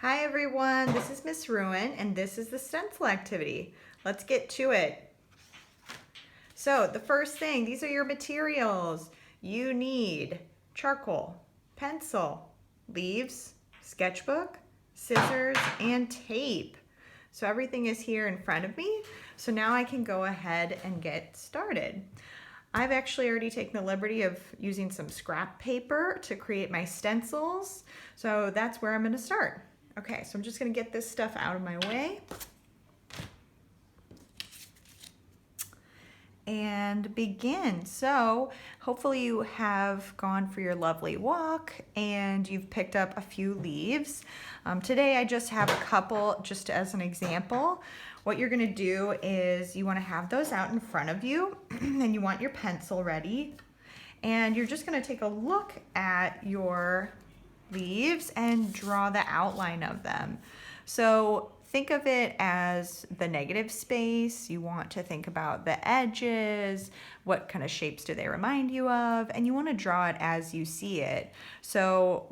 Hi everyone, this is Miss Ruin and this is the stencil activity. Let's get to it. So the first thing, these are your materials. You need charcoal, pencil, leaves, sketchbook, scissors, and tape. So everything is here in front of me. So now I can go ahead and get started. I've actually already taken the liberty of using some scrap paper to create my stencils. So that's where I'm going to start. Okay, so I'm just going to get this stuff out of my way and begin. So hopefully you have gone for your lovely walk and you've picked up a few leaves. Today I just have a couple just as an example. What you're going to do is you want to have those out in front of you and you want your pencil ready. And you're just going to take a look at your leaves and draw the outline of them. So think of it as the negative space. You want to think about the edges, what kind of shapes do they remind you of, and you want to draw it as you see it. So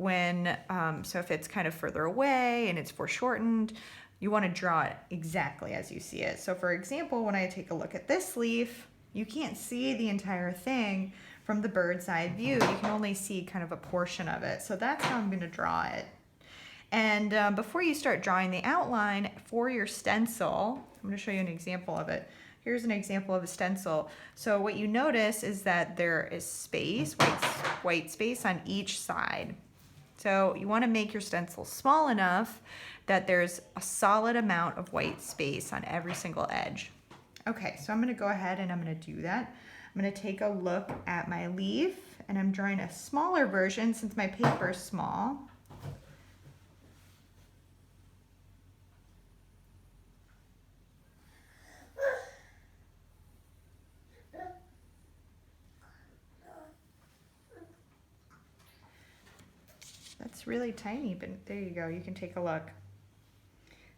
so if it's kind of further away and it's foreshortened, you want to draw it exactly as you see it. So for example, when I take a look at this leaf, you can't see the entire thing from the bird's eye view. You can only see kind of a portion of it. So that's how I'm going to draw it. And before you start drawing the outline for your stencil, I'm going to show you an example of it. Here's an example of a stencil. So what you notice is that there is space, white space on each side. So you want to make your stencil small enough that there's a solid amount of white space on every single edge. Okay, so I'm going to go ahead and I'm going to do that. I'm going to take a look at my leaf and I'm drawing a smaller version since my paper is small. That's really tiny, but there you go. You can take a look.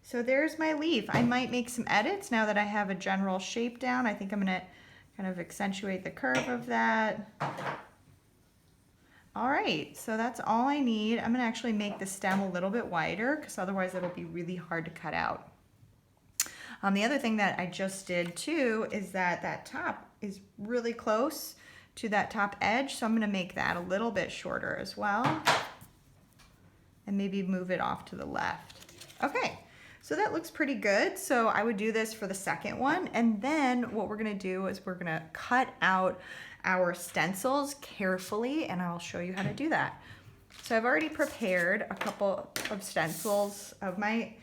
So there's my leaf. I might make some edits now that I have a general shape down. I think I'm going to kind of accentuate the curve of that. All right, so that's all I need. I'm going to actually make the stem a little bit wider because otherwise it'll be really hard to cut out. The other thing that I just did too is that top is really close to that top edge, so I'm going to make that a little bit shorter as well and maybe move it off to the left. Okay, so that looks pretty good. So I would do this for the second one, and then what we're going to do is we're going to cut out our stencils carefully, and I'll show you how to do that. So I've already prepared a couple of stencils of my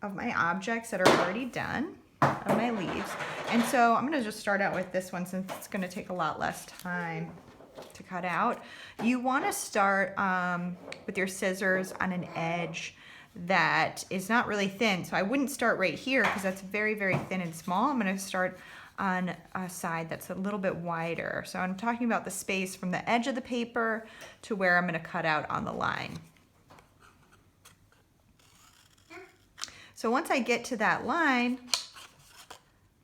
objects that are already done, of my leaves. And so I'm going to just start out with this one since it's going to take a lot less time to cut out. You want to start with your scissors on an edge that is not really thin. So I wouldn't start right here because that's very, very thin and small. I'm going to start on a side that's a little bit wider. So I'm talking about the space from the edge of the paper to where I'm going to cut out on the line. So once I get to that line,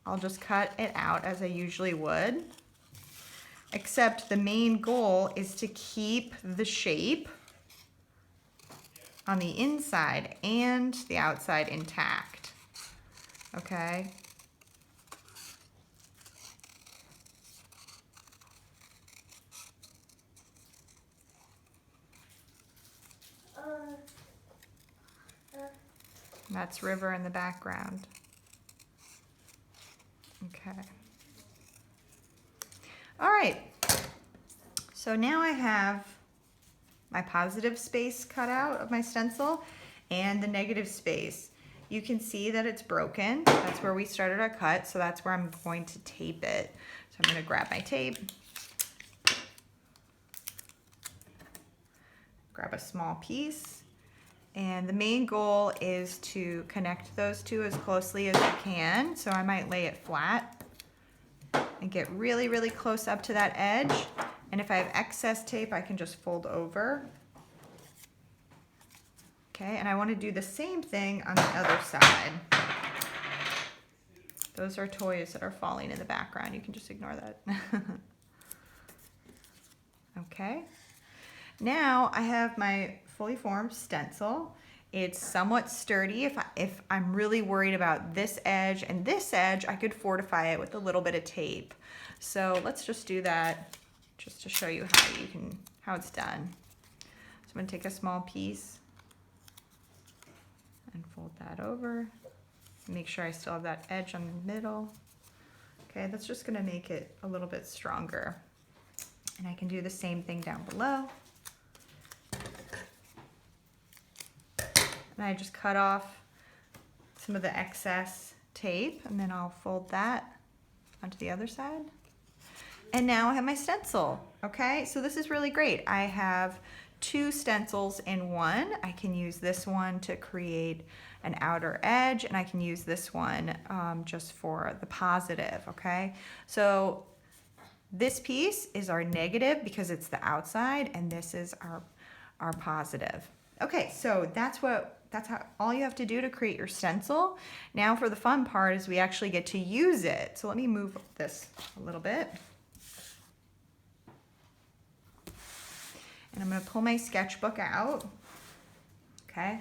I'll just cut it out as I usually would, except the main goal is to keep the shape on the inside and the outside intact, okay? That's River in the background. Okay. All right. So now I have my positive space cut out of my stencil and the negative space. You can see that it's broken. That's where we started our cut, so that's where I'm going to tape it. So I'm going to grab my tape, grab a small piece, and the main goal is to connect those two as closely as you can. So I might lay it flat and get really, really close up to that edge. And if I have excess tape, I can just fold over. Okay, and I want to do the same thing on the other side. Those are toys that are falling in the background. You can just ignore that. Okay. Now I have my fully formed stencil, It's somewhat sturdy. If I'm really worried about this edge and this edge, I could fortify it with a little bit of tape. So let's just do that just to show you how it's done. So I'm gonna take a small piece and fold that over. Make sure I still have that edge on the middle. Okay, that's just gonna make it a little bit stronger. And I can do the same thing down below. And I just cut off some of the excess tape, and then I'll fold that onto the other side. And now I have my stencil, okay? So this is really great. I have 2 stencils in one. I can use this one to create an outer edge, and I can use this one just for the positive, okay? So this piece is our negative because it's the outside, and this is our positive. Okay, so that's how all you have to do to create your stencil. Now for the fun part is we actually get to use it. So let me move this a little bit. And I'm gonna pull my sketchbook out, okay?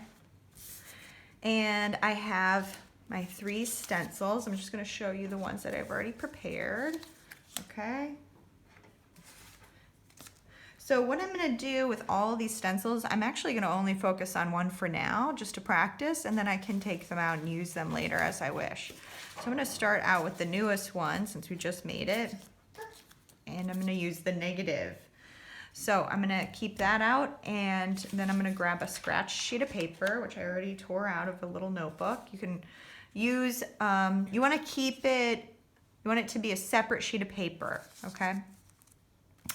And I have my 3 stencils. I'm just gonna show you the ones that I've already prepared, okay? So what I'm gonna do with all of these stencils, I'm actually gonna only focus on one for now, just to practice, and then I can take them out and use them later as I wish. So I'm gonna start out with the newest one since we just made it, and I'm gonna use the negative. So I'm gonna keep that out, and then I'm gonna grab a scratch sheet of paper, which I already tore out of a little notebook. You can use, you wanna keep it, you want it to be a separate sheet of paper, okay?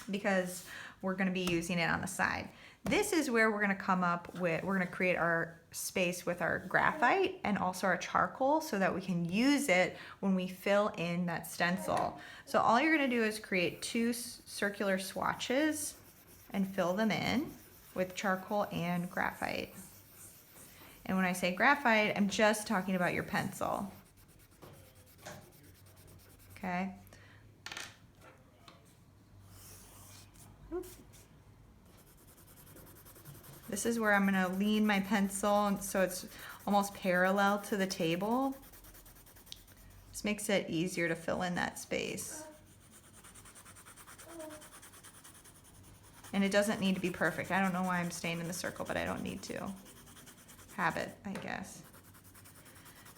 Because we're gonna be using it on the side. This is where we're gonna come up with, we're gonna create our space with our graphite and also our charcoal so that we can use it when we fill in that stencil. So all you're gonna do is create 2 circular swatches and fill them in with charcoal and graphite. And when I say graphite, I'm just talking about your pencil. Okay. This is where I'm gonna lean my pencil so it's almost parallel to the table. This makes it easier to fill in that space. And it doesn't need to be perfect. I don't know why I'm staying in the circle, but I don't need to. Habit, I guess.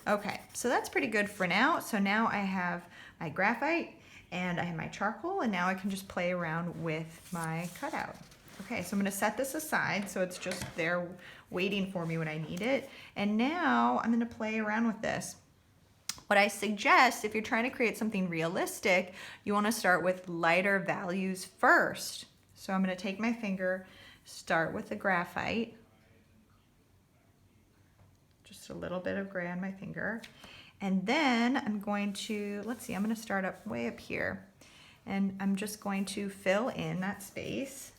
Okay, so that's pretty good for now. So now I have my graphite and I have my charcoal, and now I can just play around with my cutout. Okay, so I'm gonna set this aside so it's just there waiting for me when I need it. And now I'm gonna play around with this. What I suggest, if you're trying to create something realistic, you wanna start with lighter values first. So I'm gonna take my finger, start with the graphite, just a little bit of gray on my finger. And then I'm going to, let's see, I'm gonna start up way up here. And I'm just going to fill in that space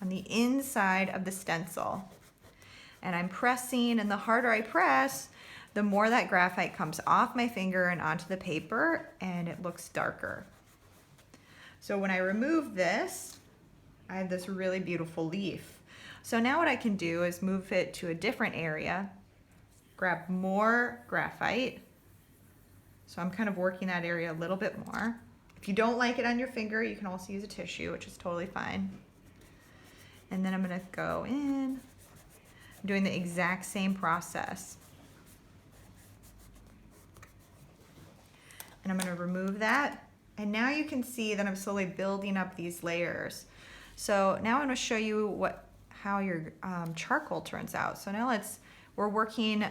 on the inside of the stencil. And I'm pressing, and the harder I press, the more that graphite comes off my finger and onto the paper, and it looks darker. So when I remove this, I have this really beautiful leaf. So now what I can do is move it to a different area, grab more graphite. So I'm kind of working that area a little bit more. If you don't like it on your finger, you can also use a tissue, which is totally fine. And then I'm gonna go in, I'm doing the exact same process. And I'm gonna remove that. And now you can see that I'm slowly building up these layers. So now I'm gonna show you how your charcoal turns out. So now we're working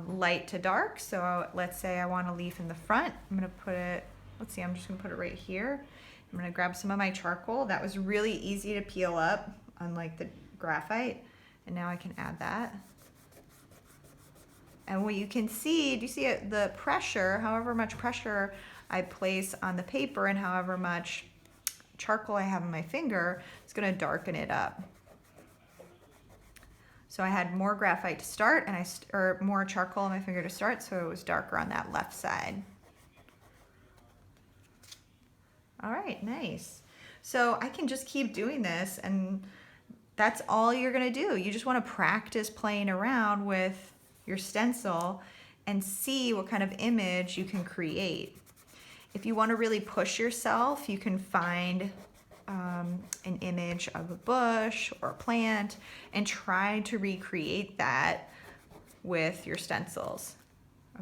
light to dark. So let's say I want a leaf in the front. I'm gonna put it, let's see, I'm just gonna put it right here. I'm gonna grab some of my charcoal. That was really easy to peel up, unlike the graphite. And now I can add that. And what you can see, do you see it, the pressure, however much pressure I place on the paper and however much charcoal I have on my finger, it's gonna darken it up. So I had more graphite to start, and or more charcoal on my finger to start, so it was darker on that left side. All right, nice. So I can just keep doing this, and that's all you're gonna do. You just wanna practice playing around with your stencil and see what kind of image you can create. If you wanna really push yourself, you can find an image of a bush or a plant and try to recreate that with your stencils.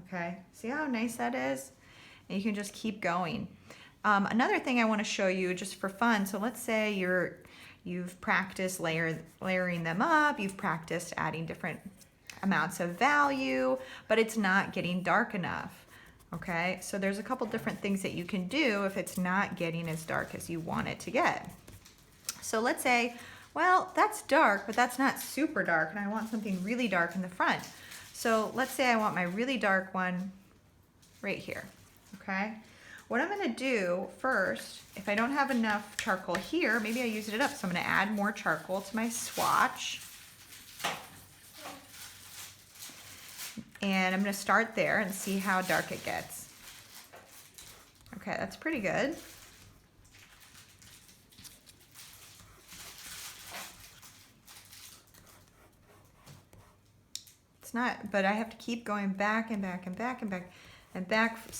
Okay, see how nice that is? And you can just keep going. Another thing I want to show you just for fun, so let's say you've practiced layering them up, you've practiced adding different amounts of value, but it's not getting dark enough. Okay, so there's a couple different things that you can do if it's not getting as dark as you want it to get. So let's say, well, that's dark, but that's not super dark, and I want something really dark in the front. So let's say I want my really dark one right here, okay? What I'm gonna do first, if I don't have enough charcoal here, maybe I used it up, so I'm gonna add more charcoal to my swatch. And I'm gonna start there and see how dark it gets. Okay, that's pretty good. It's not, but I have to keep going back and back and back and back and back. So